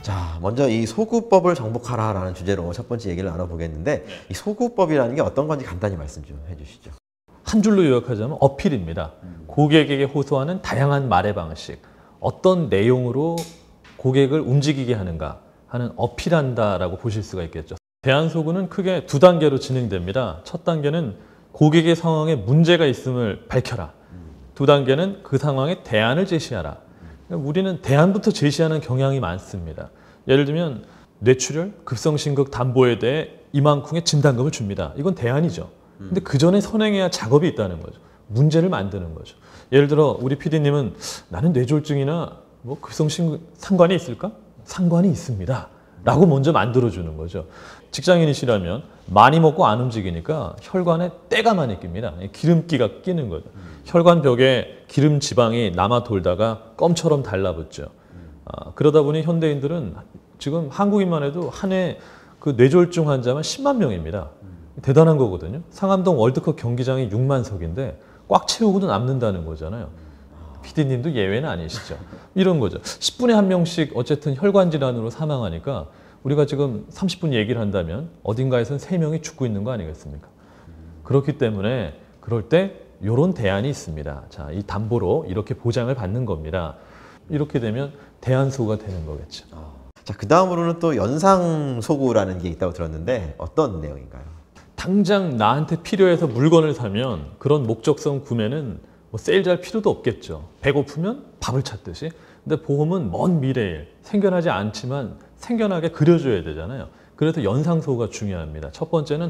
자, 먼저 이 소구법을 정복하라라는 주제로 첫 번째 얘기를 나눠보겠는데 이 소구법이라는 게 어떤 건지 간단히 말씀 좀 해주시죠. 한 줄로 요약하자면 어필입니다. 고객에게 호소하는 다양한 말의 방식, 어떤 내용으로 고객을 움직이게 하는가 하는 어필한다라고 보실 수가 있겠죠. 대안소구는 크게 두 단계로 진행됩니다. 첫 단계는 고객의 상황에 문제가 있음을 밝혀라. 두 단계는 그 상황에 대안을 제시하라. 우리는 대안부터 제시하는 경향이 많습니다. 예를 들면 뇌출혈, 급성심극 담보에 대해 이만큼의 진단금을 줍니다. 이건 대안이죠. 근데 그 전에 선행해야 작업이 있다는 거죠. 문제를 만드는 거죠. 예를 들어 우리 PD님은 나는 뇌졸중이나 뭐 급성심극 상관이 있을까? 상관이 있습니다. 라고 먼저 만들어주는 거죠. 직장인이시라면 많이 먹고 안 움직이니까 혈관에 때가 많이 낍니다. 기름기가 끼는 거죠. 혈관 벽에 기름 지방이 남아 돌다가 껌처럼 달라붙죠. 그러다 보니 현대인들은 지금 한국인만 해도 한 해 그 뇌졸중 환자만 10만 명입니다. 대단한 거거든요. 상암동 월드컵 경기장이 6만 석인데 꽉 채우고도 남는다는 거잖아요. PD님도 예외는 아니시죠. 이런 거죠. 10분에 한 명씩 어쨌든 혈관 질환으로 사망하니까 우리가 지금 30분 얘기를 한다면 어딘가에선 3명이 죽고 있는 거 아니겠습니까? 그렇기 때문에 그럴 때 이런 대안이 있습니다. 자, 이 담보로 이렇게 보장을 받는 겁니다. 이렇게 되면 대안소구가 되는 거겠죠. 자, 그 다음으로는 또 연상소구라는 게 있다고 들었는데 어떤 내용인가요? 당장 나한테 필요해서 물건을 사면 그런 목적성 구매는 뭐 세일잘 필요도 없겠죠. 배고프면 밥을 찾듯이. 근데 보험은 먼 미래에 생겨나지 않지만 생겨나게 그려줘야 되잖아요. 그래서 연상소구가 중요합니다. 첫 번째는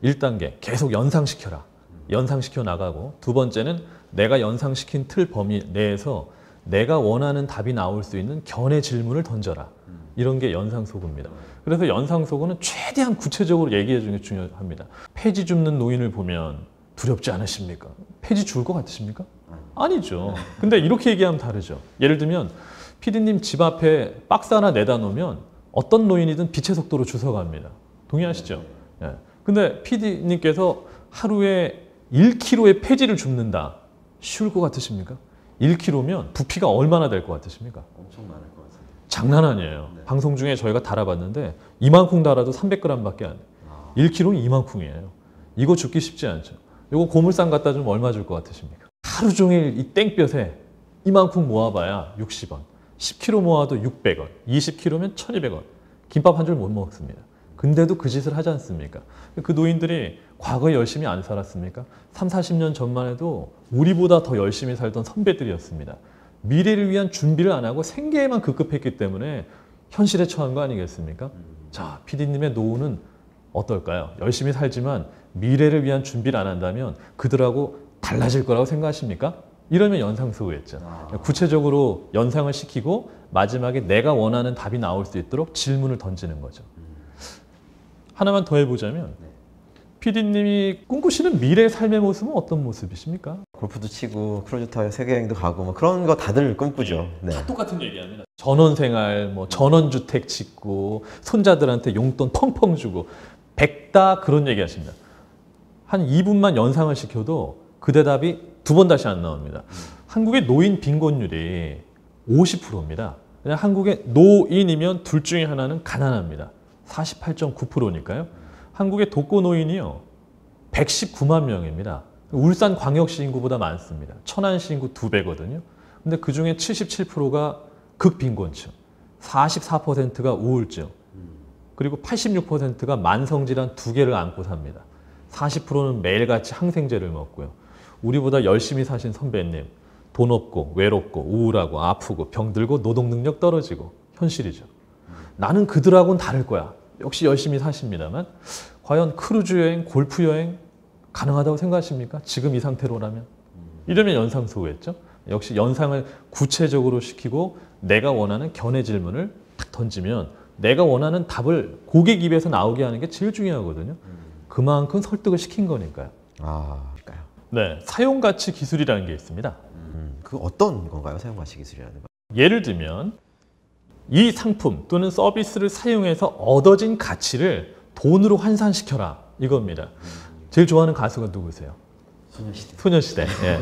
1단계 계속 연상시켜라. 연상시켜 나가고 두 번째는 내가 연상시킨 틀 범위 내에서 내가 원하는 답이 나올 수 있는 견해 질문을 던져라. 이런 게 연상소구입니다. 그래서 연상소구는 최대한 구체적으로 얘기해 주는 게 중요합니다. 폐지 줍는 노인을 보면 두렵지 않으십니까? 폐지 줄 것 같으십니까? 아니죠. 근데 이렇게 얘기하면 다르죠. 예를 들면 PD님 집 앞에 박스 하나 내다 놓으면 어떤 노인이든 빛의 속도로 주워갑니다. 동의하시죠? 예. 근데 PD님께서 하루에 1kg의 폐지를 줍는다. 쉬울 것 같으십니까? 1kg면 부피가 얼마나 될 것 같으십니까? 엄청 많을 것 같아요. 장난 아니에요. 네. 방송 중에 저희가 달아봤는데 이만큼 달아도 300g밖에 안 돼요. 1kg는 이만큼이에요. 이거 줍기 쉽지 않죠. 이거 고물상 갖다 주면 얼마 줄 것 같으십니까? 하루 종일 이 땡볕에 이만큼 모아봐야 60원. 10kg 모아도 600원. 20kg면 1200원. 김밥 한 줄 못 먹습니다. 근데도 그 짓을 하지 않습니까? 그 노인들이 과거에 열심히 안 살았습니까? 3, 40년 전만 해도 우리보다 더 열심히 살던 선배들이었습니다. 미래를 위한 준비를 안 하고 생계에만 급급했기 때문에 현실에 처한 거 아니겠습니까? 자, PD님의 노후는 어떨까요? 열심히 살지만 미래를 위한 준비를 안 한다면 그들하고 달라질 거라고 생각하십니까? 이러면 연상소구였죠. 구체적으로 연상을 시키고 마지막에 내가 원하는 답이 나올 수 있도록 질문을 던지는 거죠. 하나만 더 해보자면 PD님이 꿈꾸시는 미래의 삶의 모습은 어떤 모습이십니까? 골프도 치고 크루즈 타고 세계여행도 가고 뭐 그런 거 다들 꿈꾸죠. 네. 다 똑같은 얘기합니다. 전원생활, 뭐 전원주택 짓고 손자들한테 용돈 펑펑 주고 백다 그런 얘기 하십니다. 한 2분만 연상을 시켜도 그 대답이 두 번 다시 안 나옵니다. 한국의 노인 빈곤율이 50%입니다. 그냥 한국의 노인이면 둘 중에 하나는 가난합니다. 48.9%니까요. 한국의 독거노인이요 119만 명입니다. 울산광역시 인구보다 많습니다. 천안시 인구 2배거든요. 근데 그중에 77%가 극빈곤층, 44%가 우울증, 그리고 86%가 만성질환 2개를 안고 삽니다. 40%는 매일같이 항생제를 먹고요. 우리보다 열심히 사신 선배님, 돈 없고 외롭고 우울하고 아프고 병들고 노동능력 떨어지고 현실이죠. 나는 그들하고는 다를 거야. 역시 열심히 사십니다만 과연 크루즈 여행, 골프 여행 가능하다고 생각하십니까? 지금 이 상태로라면? 이러면 연상소구였죠. 역시 연상을 구체적으로 시키고 내가 원하는 견해 질문을 딱 던지면 내가 원하는 답을 고객 입에서 나오게 하는 게 제일 중요하거든요. 그만큼 설득을 시킨 거니까요. 그럴까요? 네, 사용가치 기술이라는 게 있습니다. 그 어떤 건가요? 사용가치 기술이라는 거? 예를 들면 이 상품 또는 서비스를 사용해서 얻어진 가치를 돈으로 환산시켜라 이겁니다. 제일 좋아하는 가수가 누구세요? 소녀시대. 예.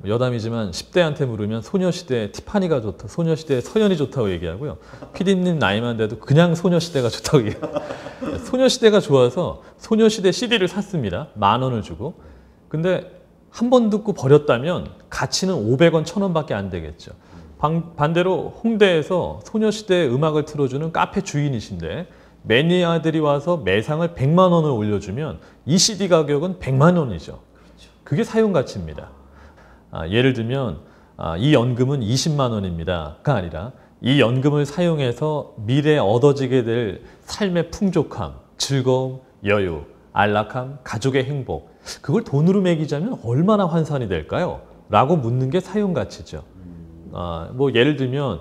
여담이지만 10대한테 물으면 소녀시대 티파니가 좋다, 소녀시대 서연이 좋다고 얘기하고요. PD님 나이만 돼도 그냥 소녀시대가 좋다고 얘기해요. 소녀시대가 좋아서 소녀시대 CD를 샀습니다. 10,000원을 주고. 근데 한 번 듣고 버렸다면 가치는 500원, 1,000원밖에 안 되겠죠. 반대로 홍대에서 소녀시대 음악을 틀어주는 카페 주인이신데 매니아들이 와서 매상을 100만 원을 올려주면 이 CD 가격은 100만 원이죠. 그게 사용 가치입니다. 예를 들면 이 연금은 20만 원입니다가 아니라 이 연금을 사용해서 미래에 얻어지게 될 삶의 풍족함, 즐거움, 여유, 안락함, 가족의 행복, 그걸 돈으로 매기자면 얼마나 환산이 될까요? 라고 묻는 게 사용 가치죠. 뭐 예를 들면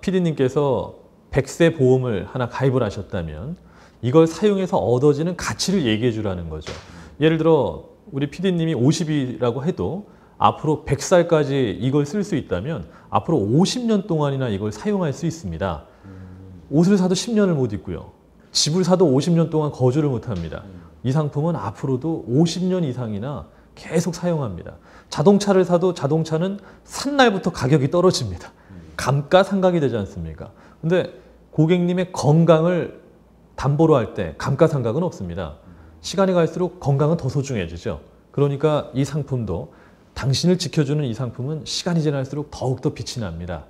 PD님께서 100세 보험을 하나 가입을 하셨다면 이걸 사용해서 얻어지는 가치를 얘기해 주라는 거죠. 예를 들어 우리 PD님이 50이라고 해도 앞으로 100살까지 이걸 쓸 수 있다면 앞으로 50년 동안이나 이걸 사용할 수 있습니다. 옷을 사도 10년을 못 입고요. 집을 사도 50년 동안 거주를 못 합니다. 이 상품은 앞으로도 50년 이상이나 계속 사용합니다. 자동차를 사도 자동차는 산 날부터 가격이 떨어집니다. 감가상각이 되지 않습니까? 근데 고객님의 건강을 담보로 할 때 감가상각은 없습니다. 시간이 갈수록 건강은 더 소중해지죠. 그러니까 이 상품도 당신을 지켜주는 이 상품은 시간이 지날수록 더욱더 빛이 납니다.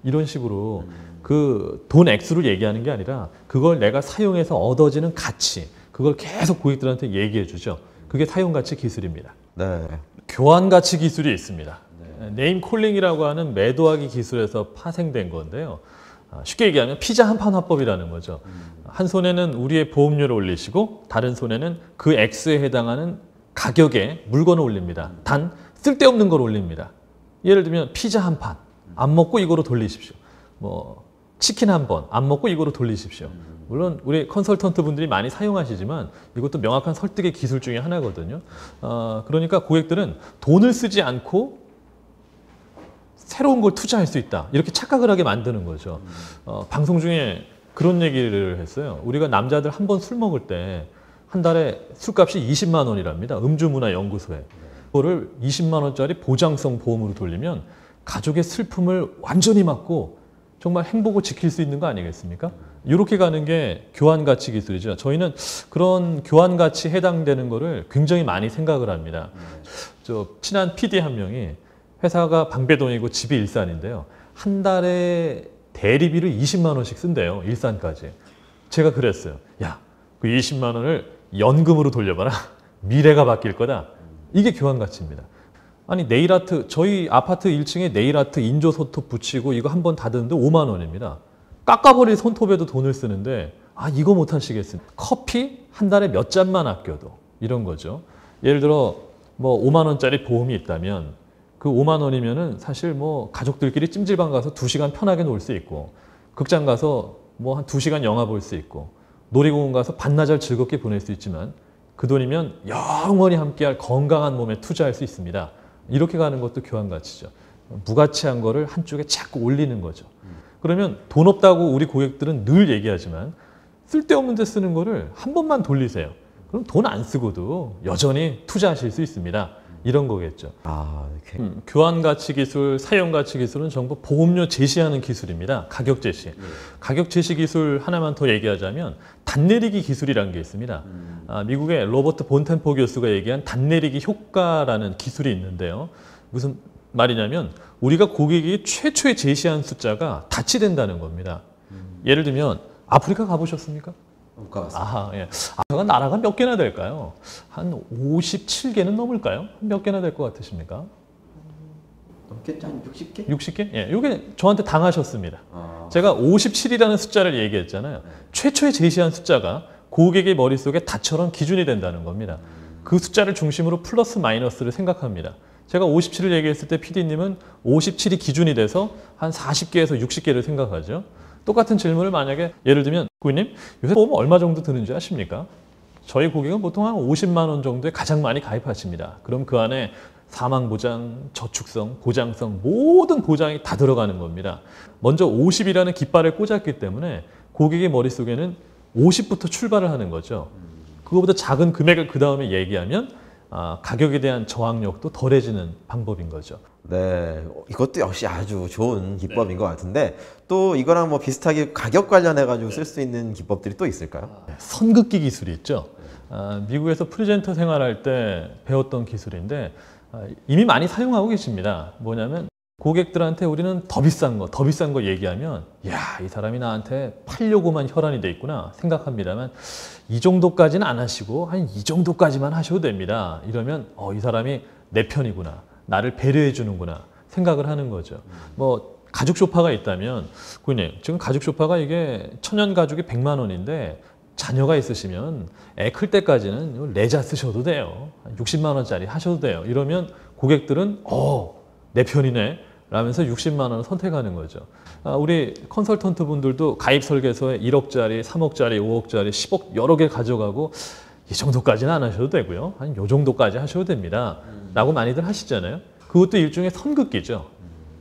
이런 식으로 그 돈 액수를 얘기하는 게 아니라 그걸 내가 사용해서 얻어지는 가치, 그걸 계속 고객들한테 얘기해 주죠. 그게 사용가치 기술입니다. 네. 교환가치 기술이 있습니다. 네임콜링이라고 하는 매도하기 기술에서 파생된 건데요. 쉽게 얘기하면 피자 한 판 화법이라는 거죠. 한 손에는 우리의 보험료를 올리시고 다른 손에는 그 액수에 해당하는 가격의 물건을 올립니다. 단 쓸데없는 걸 올립니다. 예를 들면 피자 한 판 안 먹고 이거로 돌리십시오. 뭐 치킨 한 번 안 먹고 이거로 돌리십시오. 물론 우리 컨설턴트 분들이 많이 사용하시지만 이것도 명확한 설득의 기술 중에 하나거든요. 그러니까 고객들은 돈을 쓰지 않고 새로운 걸 투자할 수 있다, 이렇게 착각을 하게 만드는 거죠. 방송 중에 그런 얘기를 했어요. 우리가 남자들 한 번 술 먹을 때 한 달에 술값이 20만 원이랍니다. 음주문화연구소에. 그거를 20만 원짜리 보장성 보험으로 돌리면 가족의 슬픔을 완전히 막고 정말 행복을 지킬 수 있는 거 아니겠습니까? 이렇게 가는 게 교환가치 기술이죠. 저희는 그런 교환가치에 해당되는 거를 굉장히 많이 생각을 합니다. 저 친한 PD 한 명이 회사가 방배동이고 집이 일산인데요. 한 달에 대리비를 20만 원씩 쓴대요. 일산까지. 제가 그랬어요. 야, 그 20만 원을 연금으로 돌려봐라. 미래가 바뀔 거다. 이게 교환가치입니다. 아니 네일아트, 저희 아파트 1층에 네일아트 인조 손톱 붙이고 이거 한 번 닫았는데 5만 원입니다. 깎아버릴 손톱에도 돈을 쓰는데 이거 못 하시겠습니까? 커피 한 달에 몇 잔만 아껴도 이런 거죠. 예를 들어 뭐 5만 원짜리 보험이 있다면 그 5만 원이면은 사실 뭐 가족들끼리 찜질방 가서 2시간 편하게 놀 수 있고 극장 가서 뭐 한 2시간 영화 볼 수 있고 놀이공원 가서 반나절 즐겁게 보낼 수 있지만 그 돈이면 영원히 함께할 건강한 몸에 투자할 수 있습니다. 이렇게 가는 것도 교환가치죠. 무가치한 거를 한쪽에 자꾸 올리는 거죠. 그러면 돈 없다고 우리 고객들은 늘 얘기하지만 쓸데없는 데 쓰는 거를 한 번만 돌리세요. 그럼 돈 안 쓰고도 여전히 투자하실 수 있습니다. 이런 거겠죠. 이렇게. 교환가치 기술, 사용가치 기술은 전부 보험료 제시하는 기술입니다. 가격 제시. 가격 제시 기술 하나만 더 얘기하자면 단내리기 기술이라는 게 있습니다. 미국의 로버트 본템포 교수가 얘기한 단내리기 효과라는 기술이 있는데요. 무슨 말이냐면 우리가 고객이 최초에 제시한 숫자가 다치된다는 겁니다. 예를 들면 아프리카 가보셨습니까? 못 가봤어요. 예. 아프리카 나라가 몇 개나 될까요? 한 57개는 넘을까요? 몇 개나 될 것 같으십니까? 넘겠지? 한 60개? 60개? 예, 이게 저한테 당하셨습니다. 제가 57이라는 숫자를 얘기했잖아요. 최초에 제시한 숫자가 고객의 머릿속에 다처럼 기준이 된다는 겁니다. 그 숫자를 중심으로 플러스 마이너스를 생각합니다. 제가 57을 얘기했을 때 PD님은 57이 기준이 돼서 한 40개에서 60개를 생각하죠. 똑같은 질문을 만약에 예를 들면 고객님 요새 보험 얼마 정도 드는지 아십니까? 저희 고객은 보통 한 50만 원 정도에 가장 많이 가입하십니다. 그럼 그 안에 사망보장, 저축성, 보장성 모든 보장이 다 들어가는 겁니다. 먼저 50이라는 깃발을 꽂았기 때문에 고객의 머릿속에는 50부터 출발을 하는 거죠. 그거보다 작은 금액을 그 다음에 얘기하면 가격에 대한 저항력도 덜해지는 방법인 거죠. 네, 이것도 역시 아주 좋은 기법인 것 같은데 또 이거랑 뭐 비슷하게 가격 관련해가지고 쓸 수 있는 기법들이 또 있을까요? 선긋기 기술이 있죠. 미국에서 프리젠터 생활할 때 배웠던 기술인데 이미 많이 사용하고 계십니다. 뭐냐면 고객들한테 우리는 더 비싼 거 얘기하면 야, 이 사람이 나한테 팔려고만 혈안이 돼 있구나 생각합니다만 이 정도까지는 안 하시고 한 이 정도까지만 하셔도 됩니다. 이러면 이 사람이 내 편이구나. 나를 배려해 주는구나 생각을 하는 거죠. 뭐 가죽 소파가 있다면 고객님 지금 가죽 소파가 이게 천연 가죽이 100만 원인데 자녀가 있으시면 애 클 때까지는 레자 쓰셔도 돼요. 60만 원짜리 하셔도 돼요. 이러면 고객들은 내 편이네 라면서 60만 원을 선택하는 거죠. 우리 컨설턴트 분들도 가입 설계서에 1억짜리, 3억짜리, 5억짜리, 10억 여러 개 가져가고 이 정도까지는 안 하셔도 되고요. 한 요 정도까지 하셔도 됩니다. 라고 많이들 하시잖아요. 그것도 일종의 선긋기죠.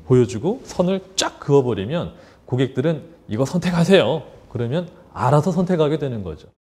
보여주고 선을 쫙 그어버리면 고객들은 이거 선택하세요. 그러면 알아서 선택하게 되는 거죠.